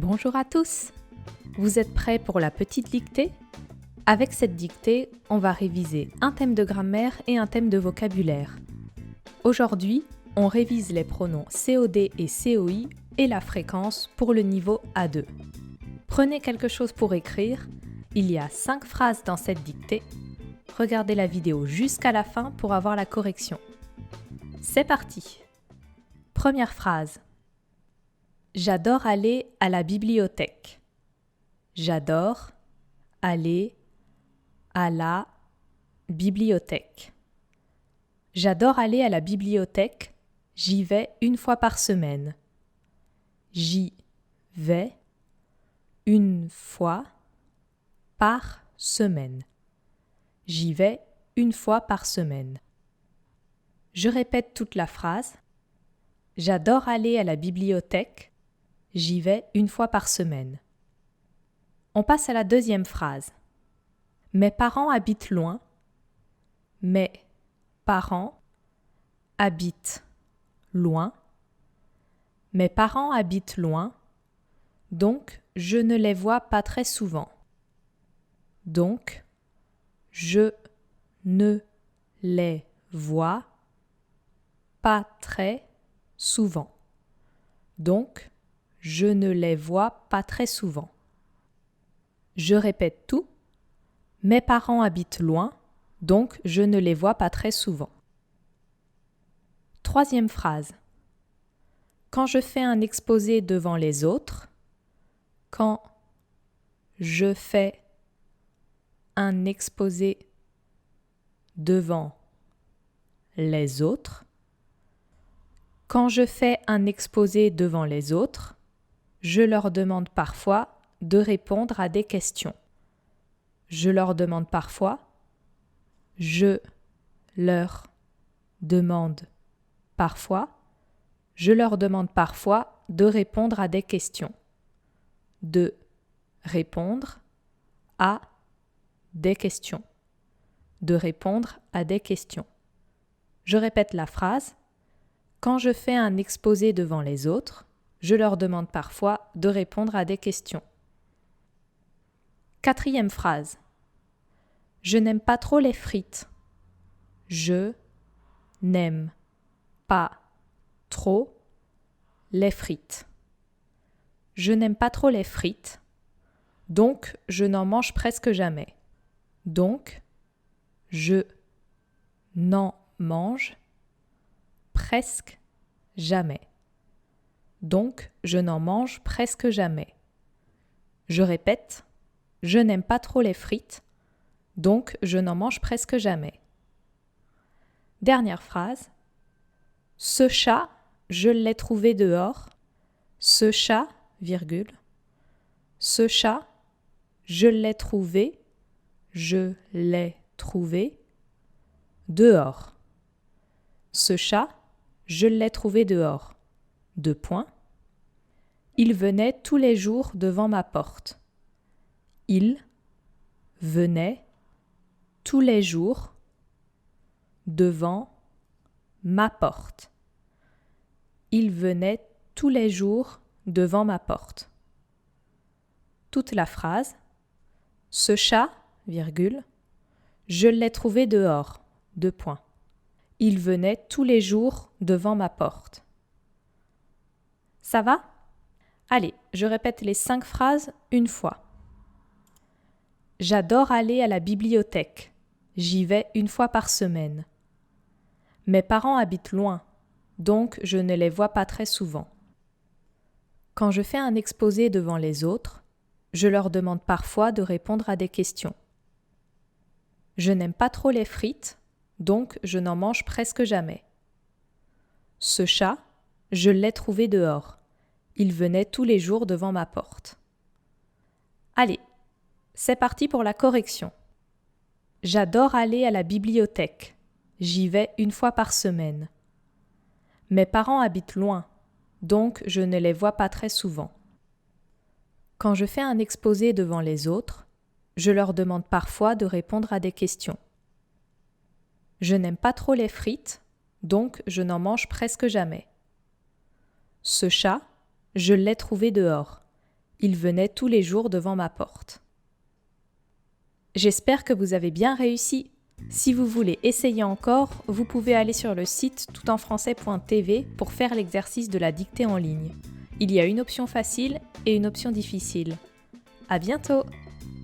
Bonjour à tous! Vous êtes prêts pour la petite dictée? Avec cette dictée, on va réviser un thème de grammaire et un thème de vocabulaire. Aujourd'hui, on révise les pronoms COD et COI et la fréquence pour le niveau A2. Prenez quelque chose pour écrire. Il y a 5 phrases dans cette dictée. Regardez la vidéo jusqu'à la fin pour avoir la correction. C'est parti! Première phrase. J'adore aller à la bibliothèque. J'adore aller à la bibliothèque. J'adore aller à la bibliothèque. J'y vais une fois par semaine. J'y vais une fois par semaine. J'y vais une fois par semaine. Je répète toute la phrase. J'adore aller à la bibliothèque. J'y vais une fois par semaine. On passe à la deuxième phrase. Mes parents habitent loin. Mes parents habitent loin. Mes parents habitent loin, donc je ne les vois pas très souvent. Donc, je ne les vois pas très souvent. Donc, je ne les vois pas très souvent. Je répète tout. Mes parents habitent loin, donc je ne les vois pas très souvent. Troisième phrase. Quand je fais un exposé devant les autres, quand je fais un exposé devant les autres, quand je fais un exposé devant les autres, je leur demande parfois de répondre à des questions. Je leur demande parfois, je leur demande parfois, je leur demande parfois de répondre à des questions. De répondre à des questions. De répondre à des questions. Je répète la phrase. Quand je fais un exposé devant les autres, je leur demande parfois de répondre à des questions. Quatrième phrase. Je n'aime pas trop les frites. Je n'aime pas trop les frites. Je n'aime pas trop les frites, donc je n'en mange presque jamais. Donc, je n'en mange presque jamais. Donc, je n'en mange presque jamais. Je répète, je n'aime pas trop les frites, donc je n'en mange presque jamais. Dernière phrase. Ce chat, je l'ai trouvé dehors. Ce chat, virgule. Ce chat, je l'ai trouvé dehors. Ce chat, je l'ai trouvé dehors. 2 points. Il venait tous les jours devant ma porte. Il venait tous les jours devant ma porte. Il venait tous les jours devant ma porte. Toute la phrase. Ce chat, virgule, je l'ai trouvé dehors. 2 points. Il venait tous les jours devant ma porte. Ça va? Allez, je répète les 5 phrases une fois. J'adore aller à la bibliothèque. J'y vais une fois par semaine. Mes parents habitent loin, donc je ne les vois pas très souvent. Quand je fais un exposé devant les autres, je leur demande parfois de répondre à des questions. Je n'aime pas trop les frites, donc je n'en mange presque jamais. Ce chat, je l'ai trouvé dehors. Il venait tous les jours devant ma porte. Allez, c'est parti pour la correction. J'adore aller à la bibliothèque. J'y vais une fois par semaine. Mes parents habitent loin, donc je ne les vois pas très souvent. Quand je fais un exposé devant les autres, je leur demande parfois de répondre à des questions. Je n'aime pas trop les frites, donc je n'en mange presque jamais. Ce chat, je l'ai trouvé dehors. Il venait tous les jours devant ma porte. J'espère que vous avez bien réussi. Si vous voulez essayer encore, vous pouvez aller sur le site toutenfrançais.tv pour faire l'exercice de la dictée en ligne. Il y a une option facile et une option difficile. À bientôt!